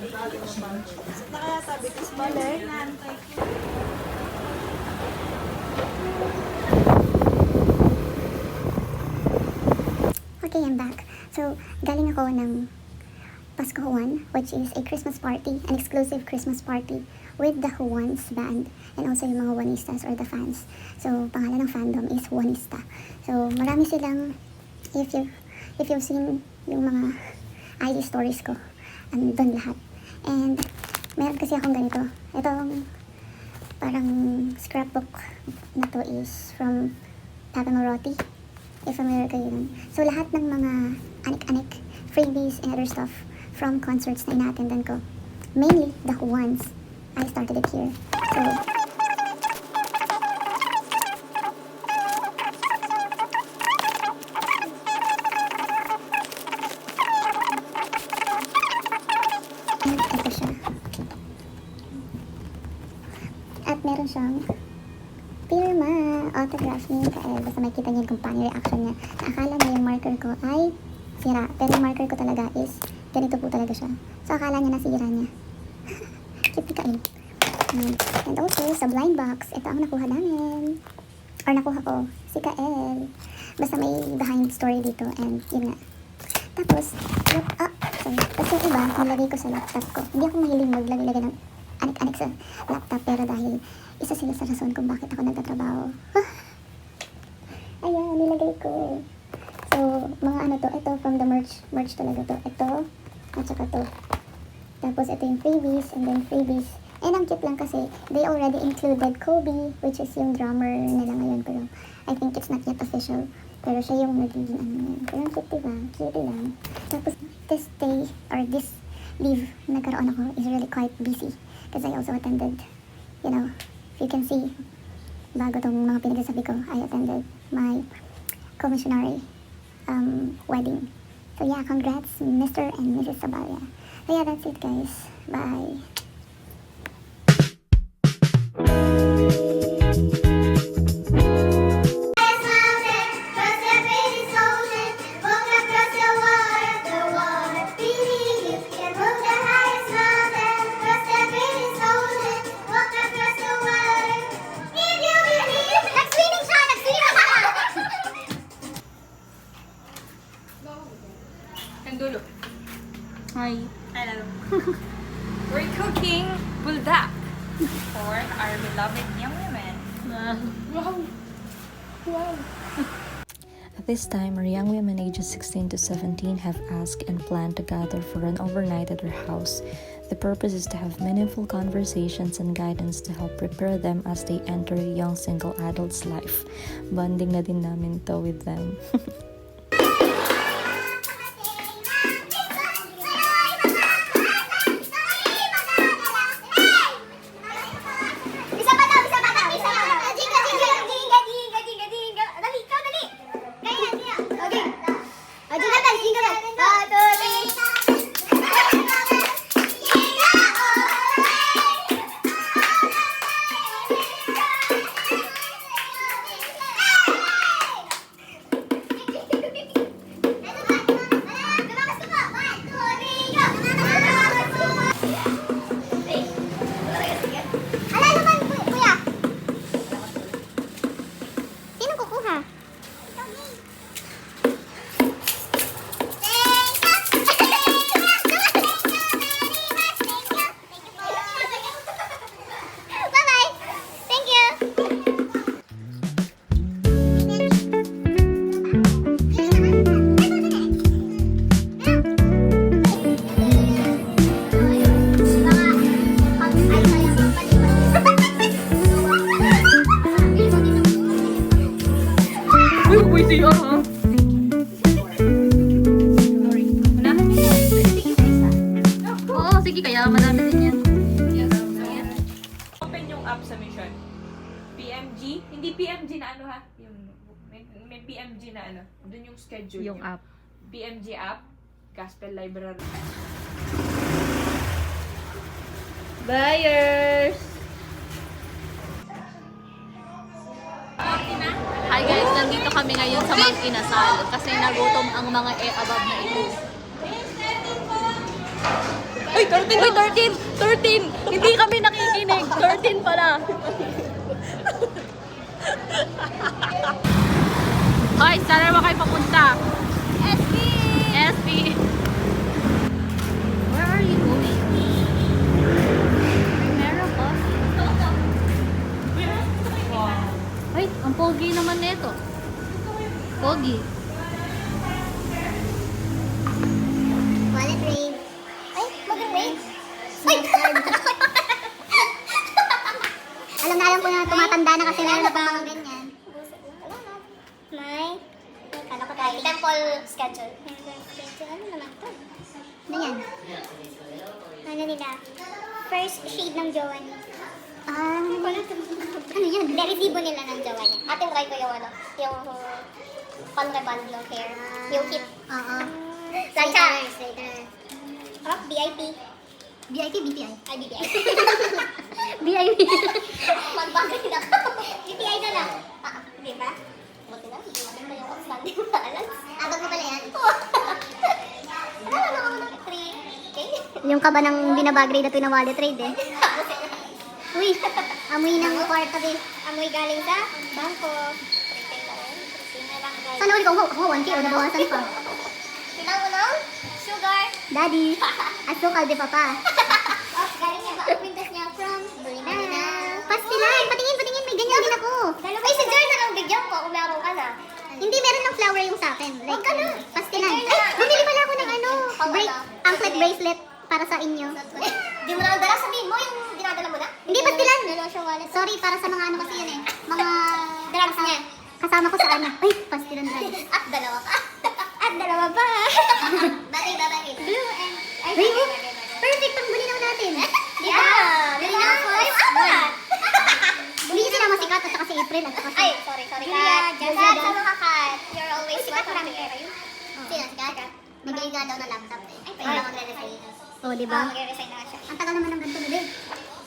Na kaya sabi ko, balik. Okay, I'm back. So, galing ako ng Pasko Juan, which is a Christmas party, an exclusive Christmas party with the Juans band and also yung mga Juanistas or the fans. So, pangalan ng fandom is Juanista. So, marami silang, if you've seen yung mga IG stories ko, andun lahat. And, meron kasi akong ganito. Itong parang scrapbook na to is from Papa Morotti. If familiar kayo nun. So, lahat ng mga anik-anik, freebies, and other stuff from concerts na ina-attendan ko. Mainly, the Juans. I started it here. So, and ito siya. At meron siyang pirma, autograph ni Kael. Basta makita niyo kung paano yung reaction niya. Akala niya yung marker ko ay sira. Pero yung marker ko talaga is ganito po talaga siya. So, akala niya nasira niya. Cute ni Kael. And also, sa blind box, ito ang nakuha namin. Or nakuha ko, si Kael. Basta may behind story dito. And yun nga. Tapos, tapos yung iba, nilagay ko sa laptop ko. Hindi ako mahiling maglagay-lagay ng anik-anik sa laptop. Pero dahil isa sila sa rason kung bakit ako nagtatrabaho. Ayan, nilagay ko. So, mga ano to, ito from the merch talaga to. Ito, at saka to. Tapos ito yung freebies, and then freebies. And ang cute lang kasi, they already included Kobe, which is yung drummer nila ngayon. Pero, I think it's not yet official. Pero siya yung nagiging ano ngayon. Pero ang cute, diba? Cute lang. Tapos, this day, or this leave nagkaroon ako is really quite busy. Because I also attended, you know, you can see, bago tong mga pinagsasabi ko, I attended my commissionary wedding. So yeah, congrats Mr. and Mrs. Sabaya. So yeah, that's it guys. Bye. Kandulo. Hi. Hello. We're cooking buldak for our beloved young women. Wow. At this time, our young women ages 16 to 17 have asked and planned to gather for an overnight at our house. The purpose is to have meaningful conversations and guidance to help prepare them as they enter a young single adult's life. Bonding na din namin to with them. Sige, kaya madami din yan. Open yung app sa Mission. PMG. Hindi PMG na ano ha. Yung, may PMG na ano. Doon yung schedule. Yung app. PMG app. Gospel Library. Buyers! Hi guys, nandito kami ngayon sa Mang Inasal kasi nagutom ang mga above na ito. Uy, 13! 13! Hindi kami nakikinig. 13 pala. Hoy, saan naman kayo papunta? SB! SB! Where are you going? Primera Coffee. Ay, ang pogi naman nito. Pogi. Wallet rave. Ay, mag-rave. Ay! alam ko na tumatanda na kasi meron na pa mga ganyan. May kala ko tayo. Temple schedule. Ano naman to? Ano yan? Ano nila? First shade ng jowa niya. Ano yan? Resibo nila ng jowa niya. Atin try ko yung ano, yung pang-reband ng hair. Yung hip. Oo. Sancha! Rock, VIP. VIP, BPI. Ay, BPI. VIP. Magbagay na ako. BPI na lang. Di ba? Buti na, hindi maganda yung outstanding balance. Abag mo pala yan? Ano ako ng 3K? Yung kaba ng binabagrade na wallet trade eh. Uy, amoy ng kwarta din. Amoy galing sa bangko. Sana ulit ko 1K o nabawasan pa. Sinang mo ng sugar. Daddy, asukal di papa. Galing niya ba ang pintas niya from Bulina? Pastilan, patingin, may ganyan din ako. Ay, si Jar na lang bigyan ko kung meron ka na. Hindi, meron ng flower yung sa akin. Like, pastilan. Ay, bumili pala ako ng anklet bracelet para sa inyo. Di mo na dala, sabihin mo yung dinadala mo na? Hindi, pastilan. Sorry, para sa mga ano kasi yan eh. Mga drugs niya. Kasama ko sa ano. Ay, pastilan drugs. At dalawa pa. At dalawa pa. Bakit? Blue and... Ay, perfect pang bulinaw natin. Di ba? Bulinaw ko. Ay, apat! Hindi sila masikat at saka si April at saka si... Ay, sorry. Kat, sa mga kat. You're always welcome here. Sino? Kat? Nagbili nga daw ng laptop eh. Ay, pwede lang magre-resign. Oo, di ba? Magre-resign na siya. Ang tagal naman ng ganito na din.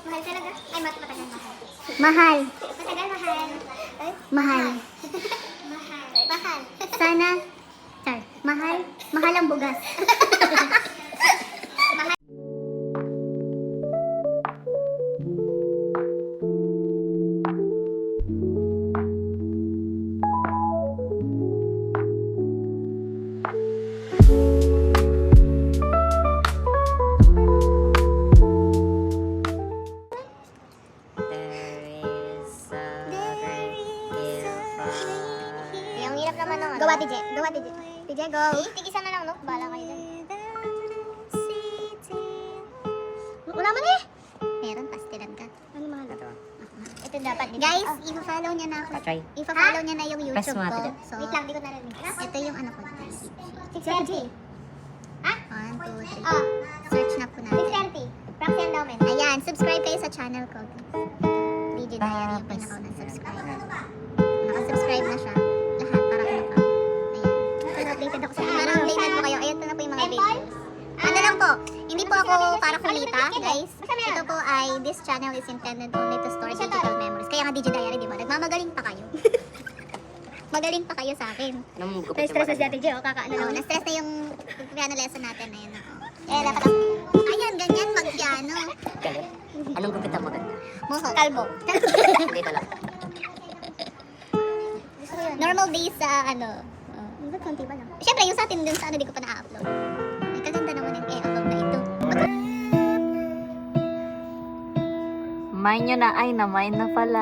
Mahal talaga? Ay, matagal mahal. Mahal. Matagal mahal. Mahal. Mahal. Sana... Char. Mahal. Mahal ang bugas. Ang hirap naman ng ano. Gawa, DJ. DJ, go. Tigisan na lang, no? Bala kayo dyan. Wala man eh. Meron, pastilan ka. Ano mga ito? Ito dapat. Guys, i-follow niya na ako. I-follow niya na yung YouTube ko. So, wait lang, di ko narinig. Ito yung ano ko. 630. Ha? 1, 2, 3. Search na po natin. 630. Proxy Endowment. Ayan, subscribe kayo sa channel ko. DJ Diary yung pinaka-subscribe. Naka-subscribe na siya. Lahat para ano pa. Ayan. Pero updated ako sa inyo. Para updated po kayo. Ayan, ito na po yung mga videos. Ano lang po, hindi po ako para kumita, guys. Ito po ay, this channel is intended only to store digital memories. Kaya nga DJ Diary, di ba? Nagmamagaling pa kayo. Magaling pa kayo sa akin. Stress na si Ate Jo, kakaano lang. Na-stress na yung piano lesson natin. Ayan ako. Eh, dapat ako. Ayan, ganyan mag-piano. Galit. Anong gupit ang maganda? Mohawk. Kalbo. Dito lang. Normal days sa ano. Ba't konti ba lang? Siyempre, yung sa atin dun sa ano, di ko pa na-upload. Ay, kaganda naman yung i-upload na ito. Mine nyo na. Ay, na-mine na pala.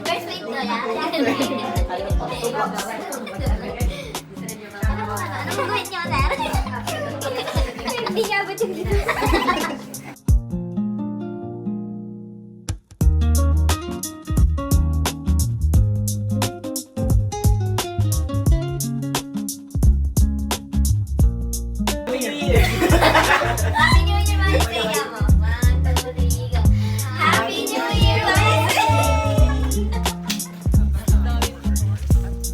First wave ko yan. Anong guhit niyo, sir? Hindi nga ba dito? Happy New Year, Marisaya mo. 1, 2, 3, go. Happy New Year, Marisaya!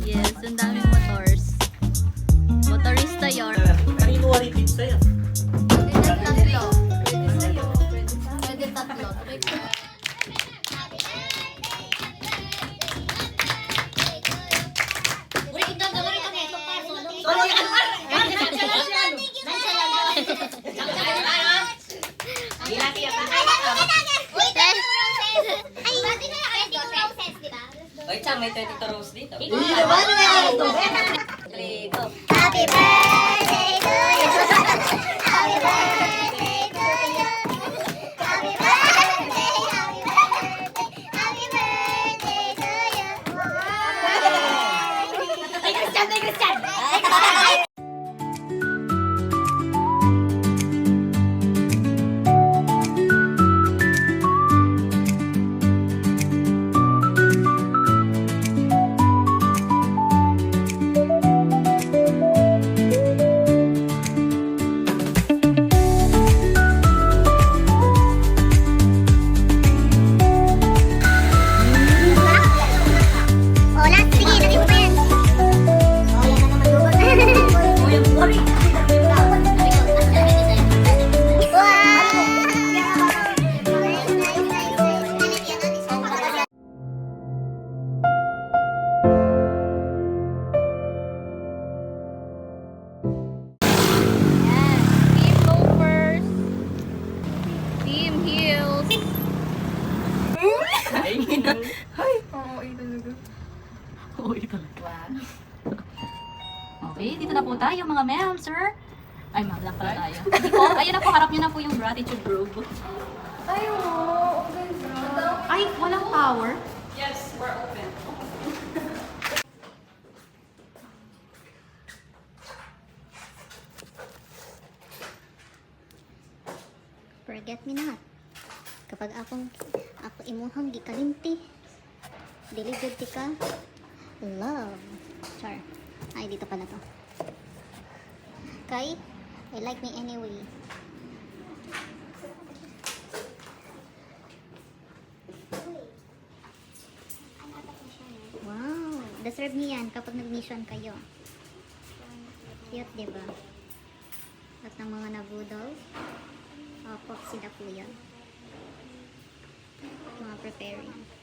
Yes, ang daming motors. Motorista yun. Kanino wali pizza yan? Pwede tatlo. Oy, Chang, may 22 rows dito. Happy birthday to you. Happy birthday to you. Happy birthday, happy birthday, happy birthday to you. Ay, Christian, ay, Christian. Oh, last, sige, lagyan mo pa yan. Oh, yan na naman lubag. Oh, yung sorry. Team loafers. Team heels. Okay, dito na po tayo mga ma'am, sir. Ay, ma'am lang pala tayo. Hindi po, ayun na po, harap niyo na po yung gratitude grove. Ay, walang power. Yes, we're open. Forget me not. Kapag ako imuhang gikalimti, diligid ti ka, love. Char. Ay, dito pala to. Kay, I like me anyway. Wow, deserve niyan kapag nag-mission kayo. Cute, diba? At ng mga nabudol, opo, sila po yan. Mga preparing.